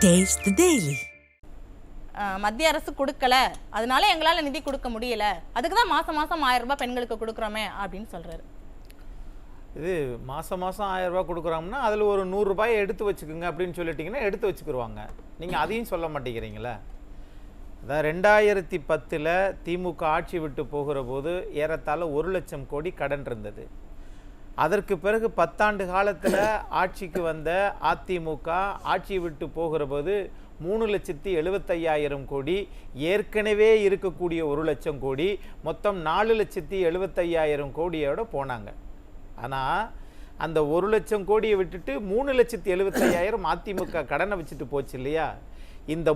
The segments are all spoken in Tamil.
Taste the Daily. மத்திய அரசு கொடுக்கல, அதனால எங்களால் நிதி கொடுக்க முடியல, அதுக்கு தான் மாசம் மாசம் 1000 ரூபாய் பெண்களுக்கு கொடுக்குறோமே அப்படின்னு சொல்றாரு. இது மாதம் 1000 ரூபாய் கொடுக்குறோம்னா அதில் ஒரு 100 ரூபாயை எடுத்து வச்சுக்கோங்க அப்படின்னு சொல்லிட்டிங்கன்னா எடுத்து வச்சுக்கிடுவாங்க. நீங்கள் அதையும் சொல்ல மாட்டேங்கிறீங்களே. அதான் 2010 திமுக ஆட்சி விட்டு போகிற போது ஏறத்தாழ 1 லட்சம் கோடி கடன் இருந்தது. அதற்கு பிறகு 10 ஆண்டு காலத்தில் ஆட்சிக்கு வந்த அதிமுக ஆட்சி விட்டு போகிற போது 3,75,000 கோடி, ஏற்கனவே இருக்கக்கூடிய 1 லட்சம் கோடி, மொத்தம் 4,75,000 கோடியோட போனாங்க. ஆனால் அந்த 1 லட்சம் கோடியை விட்டுட்டு 3,75,000 அதிமுக கடனை வச்சுட்டு போச்சு இல்லையா. இந்த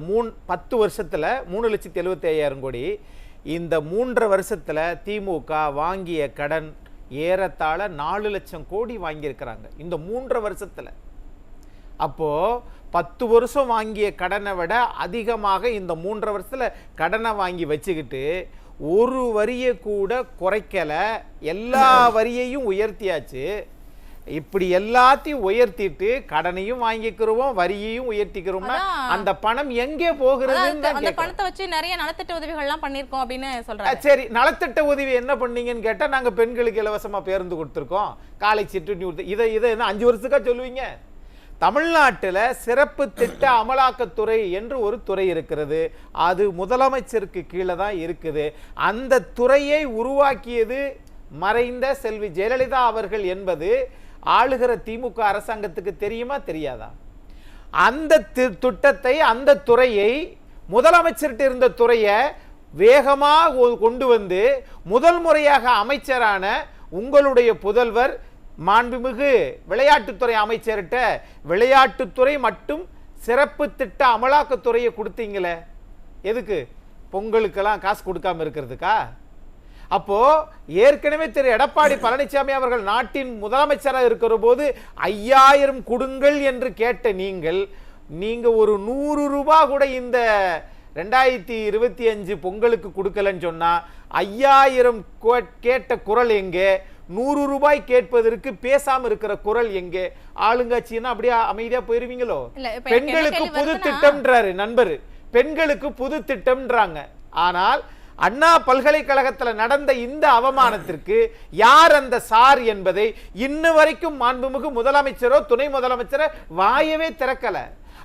10 வருஷத்தில் 3,75,000 கோடி, இந்த 3.5 வருஷத்தில் திமுக வாங்கிய கடன் ஏறத்தாழ 4 லட்சம் கோடி வாங்கியிருக்கிறாங்க இந்த 3.5 வருஷத்தில். அப்போது 10 வருஷம் வாங்கிய கடனை விட அதிகமாக இந்த 3.5 வருஷத்தில் கடனை வாங்கி வச்சுக்கிட்டு ஒரு வரியை கூட குறைக்கலை, எல்லா வரியையும் உயர்த்தியாச்சு. இப்படி எல்லாத்தையும் உயர்த்திட்டு கடனையும் வாங்கிக்கிறோம், வரியையும் உயர்த்திக்கிறோம்னா அந்த பணம் எங்கே போகிறது? அந்த பணத்தை வச்சு நிறைய நலத்திட்ட உதவிகள்லாம் பண்ணிருக்கோம் அப்படின்னு சொல்றாங்க. சரி, நலத்திட்ட உதவி என்ன பண்ணீங்கன்னு கேட்டா நாங்க பெண்களுக்கு இலவசமா பேருந்து கொடுத்துருக்கோம், காலை சிற்றுண்டி. இதை என்ன 5 வருஷத்துக்கா சொல்லுவீங்க? தமிழ்நாட்டில் சிறப்பு திட்ட அமலாக்கத்துறை என்று ஒரு துறை இருக்கிறது. அது முதலமைச்சருக்கு கீழே தான் இருக்குது. அந்த துறையை உருவாக்கியது மறைந்த செல்வி ஜெயலலிதா அவர்கள் என்பது ஆளுகிற திமுக அரசாங்கத்துக்கு தெரியுமா தெரியாதா? அந்த திட்டத்தை, அந்த துறையை, முதலமைச்சர்கிட்ட இருந்த துறையை வேகமாக கொண்டு வந்து முதல் முறையாக அமைச்சரான உங்களுடைய புதல்வர் மாண்புமிகு விளையாட்டுத்துறை அமைச்சர்கிட்ட விளையாட்டுத்துறை மட்டும் சிறப்பு திட்ட அமலாக்கத்துறையை கொடுத்தீங்களே, எதுக்கு? பொங்கலுக்கெல்லாம் காசு கொடுக்காம இருக்கிறதுக்கா? அப்போ ஏற்கனவே திரு எடப்பாடி பழனிசாமி அவர்கள் நாட்டின் முதலமைச்சராக இருக்கிற போது 5000 கொடுங்கள் என்று கேட்ட நீங்க ஒரு 100 ரூபாய் கூட இந்த 2025 பொங்கலுக்கு கொடுக்கலன்னு சொன்னா 5000 கேட்ட குரல் எங்கே? 100 ரூபாய் கேட்பதற்கு பேசாம இருக்கிற குரல் எங்கே? ஆளுங்கட்சின்னா அப்படியே அமைதியா போயிருவீங்களோ? பெண்களுக்கு புது திட்டம்ன்றாரு நண்பர், பெண்களுக்கு புது திட்டம்ன்றாங்க. ஆனால் அண்ணா பல்கலைக்கழகத்தில் நடந்த இந்த அவமானத்திற்கு யார் அந்த சார் என்பதை இன்ன வரைக்கும் மாண்புமிகு முதலமைச்சரோ துணை முதலமைச்சரோ வாயவே திறக்கல.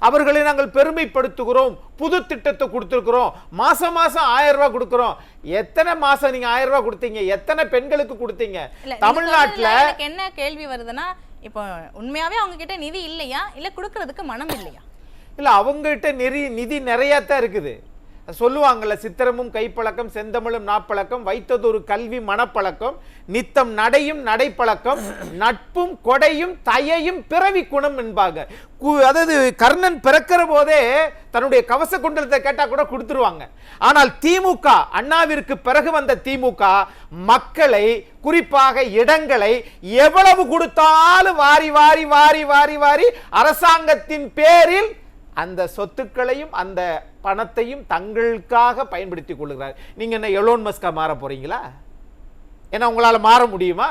அவர்களை நாங்கள் பெருமைப்படுத்துகிறோம், புது திட்டத்தை கொடுத்திருக்கிறோம், மாசம் 1000 ரூபாய் கொடுக்கிறோம். எத்தனை மாசம் நீங்க 1000 ரூபாய் கொடுத்தீங்க? எத்தனை பெண்களுக்கு கொடுத்தீங்க? தமிழ்நாட்டுல என்ன கேள்வி வருதுன்னா, இப்போ உண்மையாவே அவங்க கிட்ட நிதி இல்லையா, இல்ல கொடுக்கறதுக்கு மனம் இல்லையா? இல்ல, அவங்க கிட்ட நிதி நிறைய தான் இருக்குது. சொல்லுவாங்கல்ல, சித்திரமும் கைப்பழக்கம் செந்தமிழும் நாப்பழக்கம், வைத்ததொரு கல்வி மனப்பழக்கம், நித்தம் நடையும் நடைப்பழக்கம், நட்பும் கொடையும் தயையும் பிறவி குணம் என்பாங்க. அதாவது கர்ணன் பிறக்கிற போதே தன்னுடைய கவச குண்டலத்தை கேட்டா கூட கொடுத்துருவாங்க. ஆனால் திமுக, அண்ணாவிற்கு பிறகு வந்த திமுக மக்களை, குறிப்பாக இடங்களை எவ்வளவு கொடுத்தாலும் வாரி வாரி வாரி வாரி வாரி அரசாங்கத்தின் பேரில் அந்த சொத்துக்களையும் அந்த பணத்தையும் தங்களுக்காக பயன்படுத்திக் கொள்கிறார். நீங்க என்ன எலோன் மஸ்கா மாற போறீங்களா? ஏன்னா உங்களால மாற முடியுமா?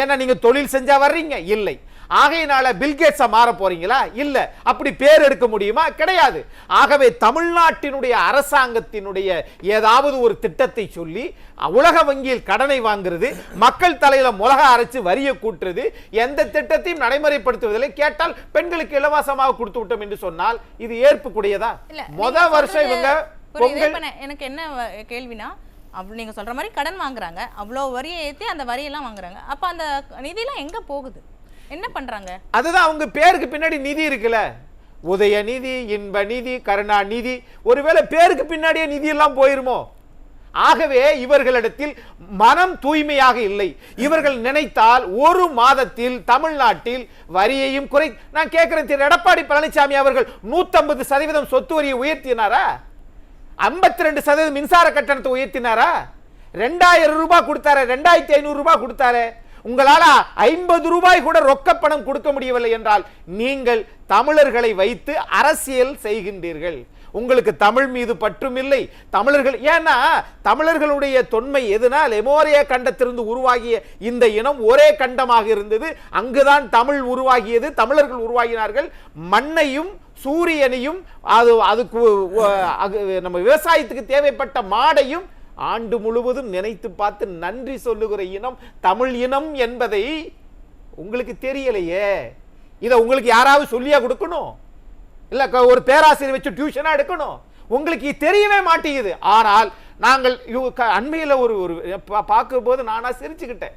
ஏன்னா நீங்க தொழில் செஞ்சா வர்றீங்க? இல்லை. ஆகையினால பில்கேட்ஸா மாற போறீங்களா? இல்ல. அப்படி பேர் எடுக்க முடியுமா? கிடையாது. ஆகவே தமிழ்நாட்டினுடைய அரசாங்கத்தினுடைய ஏதாவது ஒரு திட்டத்தை சொல்லி உலக வங்கியில் கடனை வாங்குறது, மக்கள் தலையில மிளகா அரைச்சு வரியை கூட்டுறது, எந்த திட்டத்தையும் நடைமுறைப்படுத்துவதில்லை. கேட்டால் பெண்களுக்கு இலவசமாக கொடுத்து விட்டோம் என்று சொன்னால் இது ஏற்புக்குடையதா? முதல் வருஷம் இவங்க எனக்கு என்ன கேள்வினா, நீங்க சொல்ற மாதிரி கடன் வாங்குறாங்க, அவ்வளவு வரியை ஏத்தி அந்த வரியெல்லாம் வாங்குறாங்க. அப்ப அந்த நிதியெல்லாம் எங்க போகுது? என்ன பண்றாங்க? அதுதான் அவங்க பேருக்கு பின்னாடி நிதி இருக்குல்ல. உதய நிதி, இன்ப நிதி, கருணா நிதி. ஒருவேளை பேருக்கு பின்னாடியே நிதி எல்லாம் போயிருமோ? ஆகவே இவர்களிடத்தில் மனம் தூய்மையாக இல்லை. இவர்கள் நினைத்தால் ஒரு மாதத்தில் தமிழ்நாட்டில் வரியையும் குறை. நான் கேட்கிறேன், திரு எடப்பாடி பழனிசாமி அவர்கள் 150% சொத்து வரியை உயர்த்தினாரா? 52% மின்சார கட்டணத்தை உயர்த்தினாரா? 2000 ரூபாய் கொடுத்தாரு, 2500 ரூபாய் கொடுத்தாரு. உங்களால 50 ரூபாய் கூட ரொக்க பணம் கொடுக்க முடியவில்லை என்றால் நீங்கள் தமிழர்களை வைத்து அரசியல் செய்கின்றீர்கள். உங்களுக்கு தமிழ் மீது பற்றும் இல்லை. தமிழர்கள், ஏன்னா தமிழர்களுடைய தொன்மை எதுனா, லெமோரிய கண்டத்திலிருந்து உருவாகிய இந்த இனம் ஒரே கண்டமாக இருந்தது. அங்குதான் தமிழ் உருவாகியது, தமிழர்கள் உருவாகினார்கள். மண்ணையும் சூரியனையும் அதுக்கு நம்ம விவசாயத்துக்கு தேவைப்பட்ட மாடையும் ஆண்டு முழுவதும் நினைத்து பார்த்து நன்றி சொல்லுகிற இனம் தமிழ் இனம் என்பதை உங்களுக்கு தெரியலையே. இதை உங்களுக்கு யாராவது சொல்லியா கொடுக்கணும்? இல்ல ஒரு பேராசிரியர் வச்சு டியூஷனா எடுக்கணும்? உங்களுக்கு தெரியவே மாட்டேங்குது. ஆனால் நாங்கள் அண்மையில் ஒரு பார்க்கும் போது நானா சிரிச்சுக்கிட்டேன்.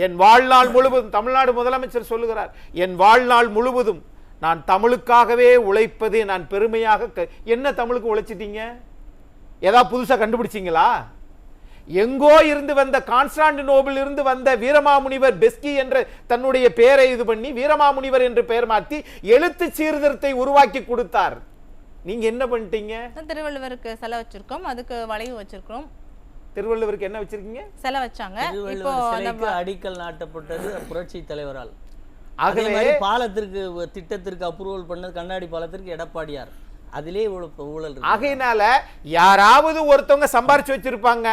என் வாழ்நாள் முழுவதும் தமிழ்நாடு முதலமைச்சர் சொல்லுகிறார், என் வாழ்நாள் முழுவதும் நான் தமிழுக்காகவே உழைப்பது நான் பெருமையாக. என்ன தமிழுக்கு உழைச்சிட்டீங்க? ஏதாவது புதுசா கண்டுபிடிச்சிங்களா? எங்கோ இருந்து வந்த கான்ஸ்டாண்டினோபிள் இருந்து வந்த வீரமாமுனிவர் பெஸ்கி என்ற தன்னுடைய பெயரை இது பண்ணி வீரமாமுனிவர் என்று பெயர் மாற்றி எழுத்து சீர்திருத்தத்தை உருவாக்கி கொடுத்தார். நீங்க என்ன பண்ணிட்டீங்க? திருவள்ளுவருக்கு சிலை வச்சிருக்கோம், அதுக்கு வளைவு வச்சிருக்கோம். திருவள்ளுவருக்கு என்ன வச்சிருக்கீங்க? சிலை வச்சாங்க. இப்போ அடிக்கல் நாட்டப்பட்டது புரட்சி தலைவரால். அதே மாதிரி பாலத்திற்கு திட்டத்திற்கு அப்ரூவல் பண்ணது கண்ணாடி பாலத்திற்கு எடப்பாடியார். அதிலே ஊழல். ஆகையினால யாராவது ஒருத்தவங்க சம்பாரிச்சு வச்சிருப்பாங்க,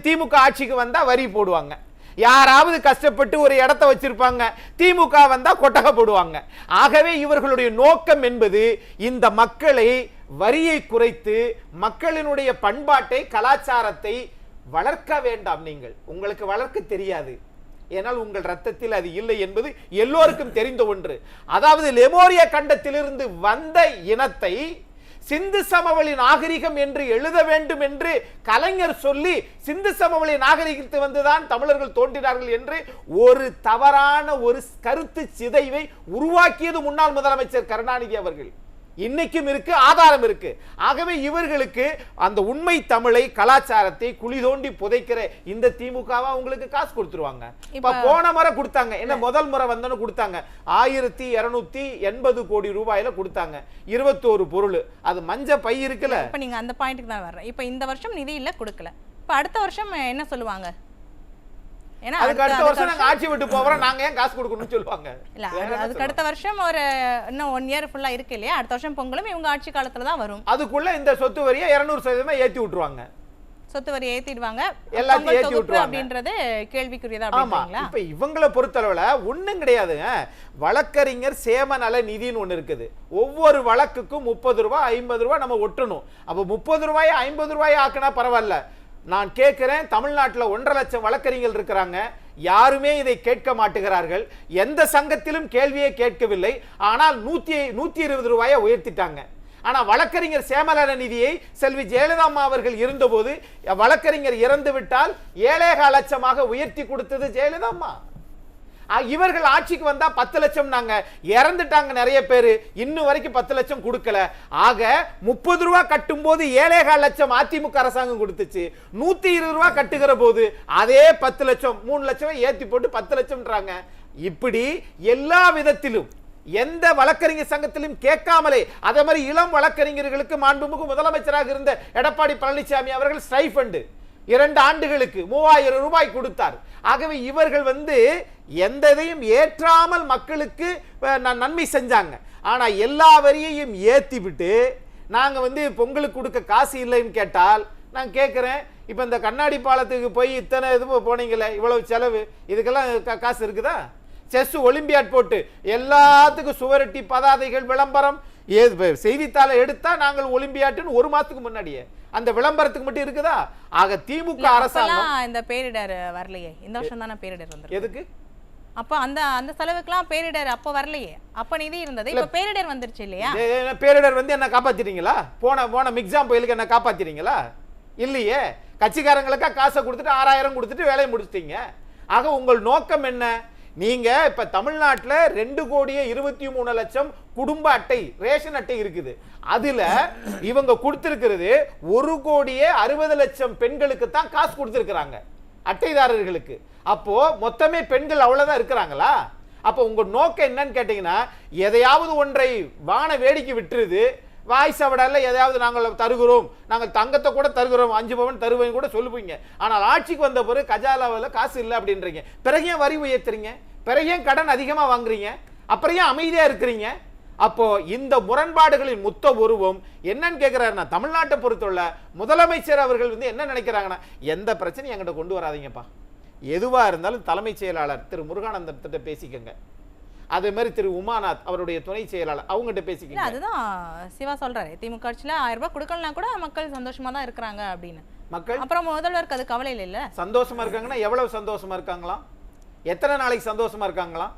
திமுக ஆட்சிக்கு வந்தா வரி போடுவாங்க. யாராவது கஷ்டப்பட்டு ஒரு இடத்த வச்சிருப்பாங்க, திமுக வந்தா கொட்டகை போடுவாங்க. ஆகவே இவர்களுடைய நோக்கம் என்பது இந்த மக்களை வரியை குறைத்து மக்களினுடைய பண்பாட்டை கலாச்சாரத்தை வளர்க்க வேண்டாம். உங்களுக்கு வளர்க்க தெரியாது, ஏனால் உங்கள் ரத்தத்தில் அது இல்லை என்பது எல்லோருக்கும் தெரிந்த ஒன்று. அதாவது லெமோரிய கண்டத்திலிருந்து வந்த இனத்தை சிந்து சமவெளி நாகரிகம் என்று எழுத வேண்டும் என்று கலைஞர் சொல்லி சிந்து சமவெளி நாகரிகத்து வந்துதான் தமிழர்கள் தோன்றினார்கள் என்று ஒரு தவறான ஒரு கருத்து சிதைவை உருவாக்கியது முன்னாள் முதலமைச்சர் கருணாநிதி அவர்கள். இன்னைக்கும் இருக்கு, ஆதாரம் இருக்கு. ஆகவே இவர்களுக்கு அந்த உண்மை தமிழை கலாச்சாரத்தை குழி தோண்டி புதைக்கிற இந்த திமுகவா உங்களுக்கு காசு கொடுத்துருவாங்க. இப்ப போன முறை கொடுத்தாங்க, என்ன முதல் முறை வந்தோன்னு கொடுத்தாங்க 1280 கோடி ரூபாயில கொடுத்தாங்க 21 பொருள். அது மஞ்ச பை இருக்குல்ல. இப்ப நீங்க அந்த பாயிண்ட்க்கு தான் வர்றேன். இப்ப இந்த வருஷம் நிதி இல்ல கொடுக்கல, இப்ப அடுத்த வருஷம் என்ன சொல்லுவாங்க? அதுக்கு அடுத்த வருஷம் நாங்க ஆட்சி விட்டு போறோம், நாங்க ஏன் காசு கொடுக்கணும்னு சொல்லுவாங்க. இல்ல அதுக்கு அடுத்த வருஷம் ஒரு இன்னும் 1 இயர் ஃபுல்லா இருக்கு இல்லையா? அடுத்த வருஷம் பொங்கலும் இவங்க ஆட்சி காலத்துல தான் வரும். அதுக்குள்ள இந்த சொத்து வரியை 200% ஏத்தி விட்டுருவாங்க. சொத்து வரி ஏத்திடுவாங்க, எல்லாத்தையும் ஏத்தி விட்டுருவாங்க அப்படின்றது கேள்விக்குரியதா அப்படிங்களா? இப்ப இவங்களை பொறுத்தளவுல ஒண்ணும் கிடையாதுங்க. வழக்கறிஞர் சேம நல நிதின்னு ஒண்ணு இருக்குது. ஒவ்வொரு வழக்குக்கும் 30 ரூபாய் 50 ரூபாய் நம்ம ஒட்டணும். அப்ப 30 ரூபாய் 50 ரூபாய் ஆக்கினா பரவாயில்ல. நான் கேட்கிறேன், தமிழ்நாட்டில் 1.5 லட்சம் வழக்கறிஞர்கள் இருக்கிறாங்க, யாருமே இதை கேட்க மாட்டுகிறார்கள். எந்த சங்கத்திலும் கேள்வியே கேட்கவில்லை. ஆனால் 120 ரூபாயை உயர்த்திட்டாங்க. ஆனா வழக்கறிஞர் சேமநல நிதியை செல்வி ஜெயலலிதா அவர்கள் இருந்தபோது வழக்கறிஞர் இறந்து விட்டால் 7.5 லட்சமாக உயர்த்தி கொடுத்தது ஜெயலலிதா அம்மா. இவர்கள் ஆட்சிக்கு வந்தா 10 லட்சம், நாங்க இறந்துட்டாங்க நிறைய பேரு, இன்னும் வரைக்கும் 10 லட்சம் கொடுக்கல. ஆக 30 ரூபாய் கட்டும் போது 7.5 லட்சம் அதிமுக அரசாங்கம் கொடுத்துச்சு. 120 ரூபாய் கட்டுகிற போது அதே 10 லட்சம் 3 லட்சம் ஏத்தி போட்டு 10 லட்சம்ன்றாங்க. இப்படி எல்லா விதத்திலும் எந்த வழக்கறிஞர் சங்கத்திலும் கேட்காமலே, அதே மாதிரி இளம் வழக்கறிஞர்களுக்கு மாண்புமிகு முதலமைச்சராக இருந்த எடப்பாடி பழனிசாமி அவர்கள் ஸ்டைஃபண்ட் 2 ஆண்டுகளுக்கு 3000 ரூபாய் கொடுத்தார். ஆகவே இவர்கள் எந்த இதையும் ஏற்றாமல் மக்களுக்கு நன்மை செஞ்சாங்க. ஆனா எல்லா வரியையும் ஏத்தி விட்டு நாங்க பொங்கலுக்கு கொடுக்க காசு இல்லைன்னு கேட்டால் நான் கேட்கிறேன், இப்ப இந்த கண்ணாடி பாலத்துக்கு போய் இத்தனை இது போனீங்களே, இவ்வளவு செலவு, இதுக்கெல்லாம் காசு இருக்குதா? செஸ் ஒலிம்பியாட் போட்டு எல்லாத்துக்கும் சுவரட்டி பதாதைகள் விளம்பரம் செய்தித்தாளை எடுத்தா நாங்கள் ஒலிம்பியாட்டுன்னு 1 மாசத்துக்கு முன்னாடியே அந்த விளம்பரத்துக்கு மட்டும் இருக்குதா? ஆக திமுக அரசாங்கம் இந்த பேரிடர் வரலையே, இந்த வருஷம் தானே பேரிடர் வந்திருக்கு. எதுக்கு? அப்ப அந்த செலவுக்குலாம் பேரிடர் அப்ப வரலையே, அப்ப நிதி இருந்தது, இப்ப பேரிடர் வந்துருச்சு இல்லையா? பேரிடர் என்ன காப்பாத்திட்டீங்களா? போன மிக்ஸாம் புயலுக்கு என்ன காப்பாத்திட்டீங்களா? இல்லையே. கட்சிக்காரங்களுக்கா காசை கொடுத்துட்டு 6000 கொடுத்துட்டு வேலையை முடிச்சிட்டீங்க. ஆக உங்கள் நோக்கம் என்ன? நீங்க இப்ப தமிழ்நாட்டில் 2,23,00,000 குடும்ப அட்டை ரேஷன் அட்டை இருக்குது. அதுல இவங்க கொடுத்திருக்கிறது 1,60,00,000 பெண்களுக்கு தான் காசு கொடுத்திருக்கிறாங்க, அட்டைதாரர்களுக்கு. அப்போ மொத்தமே பெண்கள் அவ்வளவுதான் இருக்கிறாங்களா? அப்போ உங்க நோக்கம் என்னன்னு கேட்டீங்கன்னா, எதையாவது ஒன்றை வான வேடிக்கை விட்டுருது, வாய்ஸ் அவடால எதையாவது நாங்கள் தருகிறோம், நாங்கள் தங்கத்தை கூட தருகிறோம், 5 பவன் தருவேன் கூட சொல்லுவீங்க. ஆனால் ஆட்சிக்கு வந்த பிறகு கஜாலாவில் காசு இல்லை அப்படின்றீங்க. பிறகு ஏன் வரி உயர்த்துறீங்க? பிறகு ஏன் கடன் அதிகமா வாங்குறீங்க? அப்புறம் ஏன் அமைதியா இருக்கிறீங்க? அப்போ இந்த முரண்பாடுகளின் மொத்த உருவம் என்னன்னு கேட்கிறாருன்னா, தமிழ்நாட்டை பொறுத்துள்ள முதலமைச்சர் அவர்கள் என்ன நினைக்கிறாங்கன்னா, எந்த பிரச்சனையும் என்கிட்ட கொண்டு வராதீங்கப்பா, எதுவா இருந்தாலும் தலைமைச் செயலாளர் திரு முருகானந்தத்திட்ட பேசிக்கங்க. அதே மாதிரி திரு உமாநாத் அவருடைய துணை செயலாளர் அவங்ககிட்ட இல்ல பேசிக்கிங்க. அதுதான் சிவா சொல்றாரு, திமுக ஆட்சியில 1000 ரூபாய் கொடுக்கலனா கூட மக்கள் சந்தோஷமா தான் இருக்கிறாங்க அப்படின்னு. மக்கள் அப்புறம் முதல்வருக்கு அது கவலை இல்ல. சந்தோஷமா இருக்காங்கன்னா எவ்வளவு சந்தோஷமா இருக்காங்களா? எத்தனை நாளைக்கு சந்தோஷமா இருக்காங்களா?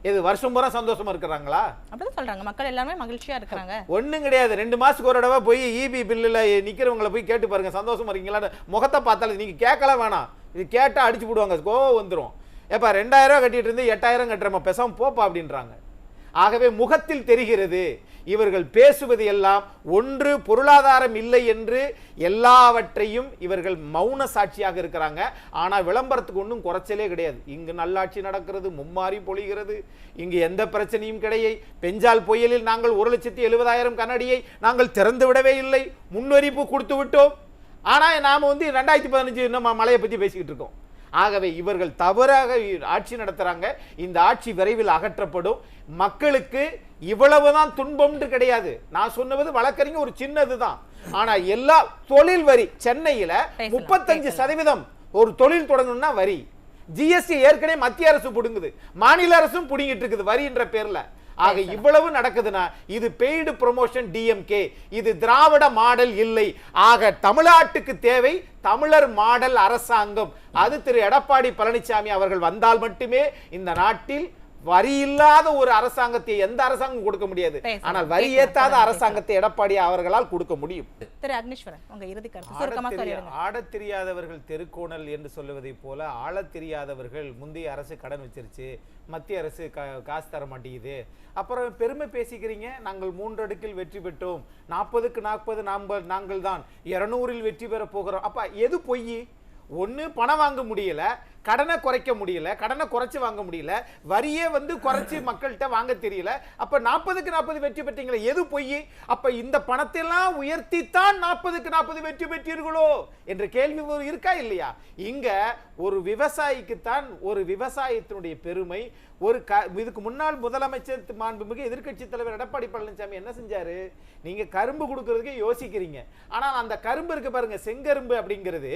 இது வருஷம் பூரா சந்தோஷமா இருக்கிறாங்களா? அப்படிதான் சொல்றாங்க, மக்கள் எல்லாருமே மகிழ்ச்சியா இருக்கிறாங்க. ஒண்ணும் கிடையாது. 2 மாசத்துக்கு ஒரு தடவை போய் இபி பில்லுல நிக்கிறவங்களை போய் கேட்டு பாருங்க, சந்தோஷமா இருக்கீங்களான்னு. முகத்தை பார்த்தாலும் நீங்க கேட்கலாம் வேணாம், இது கேட்டா அடிச்சு போடுவாங்க, கோவம் வந்துடும். ஏப்பா 2000 ரூபாய் கட்டிட்டு இருந்து 8000 கட்டுறமா, பேசாம போப்பா அப்படின்றாங்க. ஆகவே முகத்தில் தெரிகிறது இவர்கள் பேசுவது எல்லாம் ஒன்று பொருளாதாரம் இல்லை என்று எல்லாவற்றையும் இவர்கள் மௌன சாட்சியாக இருக்கிறாங்க. ஆனா விளம்பரத்துக்கு ஒன்றும் குறைச்சலே கிடையாது. இங்கு நல்லாட்சி நடக்கிறது, மும்மாறி பொழிகிறது, இங்கு எந்த பிரச்சனையும் கிடையாது. பெஞ்சால் புயலில் நாங்கள் 1,70,70,000 கனடியை நாங்கள் திறந்து விடவே இல்லை, முன்னறிவிப்பு கொடுத்து விட்டோம். ஆனா நாம 2015 நம்ம மழையை பத்தி பேசிக்கிட்டு இருக்கோம். ஆகவே இவர்கள் தவறாக ஆட்சி நடத்துறாங்க. இந்த ஆட்சி விரைவில் அகற்றப்படும். மக்களுக்கு இவ்வளவுதான் துன்பம்னு கிடையாது. நான் சொன்னது வழக்கறிஞர் ஒரு சின்னதுதான். ஆனா எல்லா தொழில் வரி சென்னையில 35% ஒரு தொழில் தொடங்கணும்னா வரி. ஜிஎஸ்டி ஏற்கனவே மத்திய அரசு புடுங்குது, மாநில அரசும் புடுங்கிட்டு இருக்குது வரி என்ற பேர்ல. ஆக இவ்வளவு நடக்குதுன்னா இது பெய்டு ப்ரமோஷன் டிஎம்கே, இது திராவிட மாடல் இல்லை. ஆக தமிழ்நாட்டுக்கு தேவை தமிழர் மாடல் அரசாங்கம். அது திரு எடப்பாடி பழனிசாமி அவர்கள் வந்தால் மட்டுமே இந்த நாட்டில் வரி இல்லாத ஒரு அரசாங்கத்தை எந்த அரசாங்கம் கொடுக்க முடியாது. ஆனால் வரி ஏத்தாத அரசாங்கத்தை எடப்பாடி அவர்களால் கொடுக்க முடியும். திரு அக்னீஸ்வரன், உங்க இறுதி கருத்து சுருக்கமா சொல்லிடுங்க. ஆடத் தெரியாதவர்கள் தெருக்கோணல் என்று சொல்லுவதை போல ஆளத் தெரியாதவர்கள் முந்தைய அரசு கடன் வச்சிருச்சு, மத்திய அரசு காசு தர மாட்டேங்குது, அப்புறம் பெருமை பேசிக்கிறீங்க. நாங்கள் 3 அடுக்கில் வெற்றி பெற்றோம், 40க்கு 40 நாங்கள் தான் 200இல் வெற்றி பெற போகிறோம். அப்ப எது பொய்? ஒண்ணு பணம் வாங்க முடியல, கடனை குறைக்க முடியல, கடனை குறைச்சு வாங்க முடியல, வரியே குறைச்சு மக்கள்கிட்ட வாங்க தெரியல. அப்ப 40க்கு 40 வெற்றி பெற்றீங்களே, எது பொய்? அப்ப இந்த பணத்தை எல்லாம் உயர்த்தித்தான் 40க்கு 40 வெற்றி பெற்றீர்களோ என்ற கேள்வி இருக்கா இல்லையா? இங்க ஒரு விவசாயிக்குத்தான் ஒரு விவசாயத்தினுடைய பெருமை. இதுக்கு முன்னாள் முதலமைச்சர் மாண்புமிகு எதிர்க்கட்சி தலைவர் எடப்பாடி பழனிசாமி என்ன செஞ்சாரு? நீங்க கரும்பு கொடுக்கறதுக்கே யோசிக்கிறீங்க, ஆனால் அந்த கரும்பு இருக்கு பாருங்க, செங்கரும்பு அப்படிங்கிறது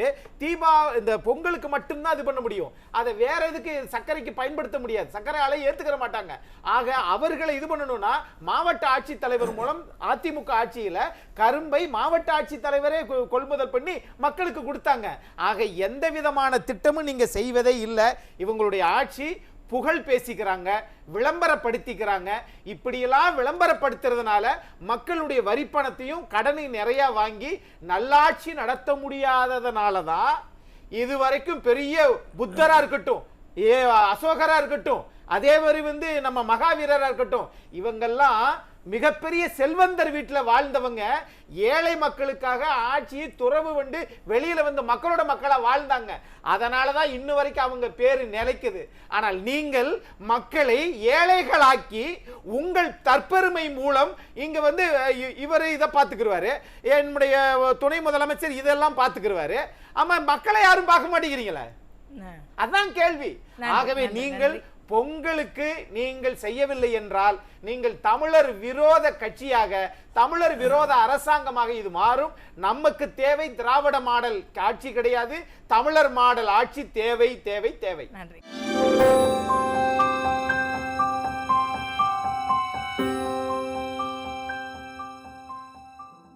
இந்த பொங்கலுக்கு மட்டும்தான் இது பண்ண முடியும். அதை வேற எதுக்கு சர்க்கரைக்கு பயன்படுத்த முடியாது, சர்க்கரை ஆலை ஏத்துக்கிற மாட்டாங்க. ஆக அவர்களை இது பண்ணணும்னா மாவட்ட ஆட்சித் தலைவர் மூலம் அதிமுக ஆட்சியில கரும்பை மாவட்ட ஆட்சித் தலைவரே கொள்முதல் பண்ணி மக்களுக்கு கொடுத்தாங்க. ஆக எந்த விதமான திட்டமும் நீங்க செய்வதே இல்லை. இவங்களுடைய ஆட்சி புகழ் பேசிக்கிறாங்க, விளம்பரப்படுத்திக்கிறாங்க. இப்படியெல்லாம் விளம்பரப்படுத்துறதுனால மக்களுடைய வரிப்பணத்தையும் கடனை நிறைய வாங்கி நல்லாட்சி நடத்த முடியாததுனால தான் இதுவரைக்கும் பெரிய புத்தரா இருக்கட்டும், அசோகரா இருக்கட்டும், அதே மாதிரி நம்ம மகாவீரரா இருக்கட்டும், இவங்கெல்லாம் மிகப்பெரிய செல்வந்தர் வீட்டில் வாழ்ந்தவங்க ஏழை மக்களுக்காக ஆட்சியை துறவு வெளியில மக்களோட மக்களா வாழ்ந்தாங்க. அதனாலதான் இன்னும் வரைக்கும் அவங்க பேரு நிலைக்குது. ஆனால் நீங்கள் மக்களை ஏழைகளாக்கி உங்கள் தற்பெருமை மூலம் இங்க இவரு இதை பார்த்துக்கிடுவாரு, என்னுடைய துணை முதலமைச்சர் இதெல்லாம் பார்த்துக்கிடுவாரு. ஆமா, மக்களை யாரும் பார்க்க மாட்டேங்கிறீங்களே, அதான் கேள்வி. ஆகவே நீங்கள் பொங்கலுக்கு நீங்கள் செய்யவில்லை என்றால் நீங்கள் தமிழர் விரோத கட்சியாக, தமிழர் விரோத அரசாங்கமாக இது மாறும். நமக்கு தேவை திராவிட மாடல் ஆட்சி கிடையாது, தமிழர் மாடல் ஆட்சி தேவை தேவை தேவை. நன்றி.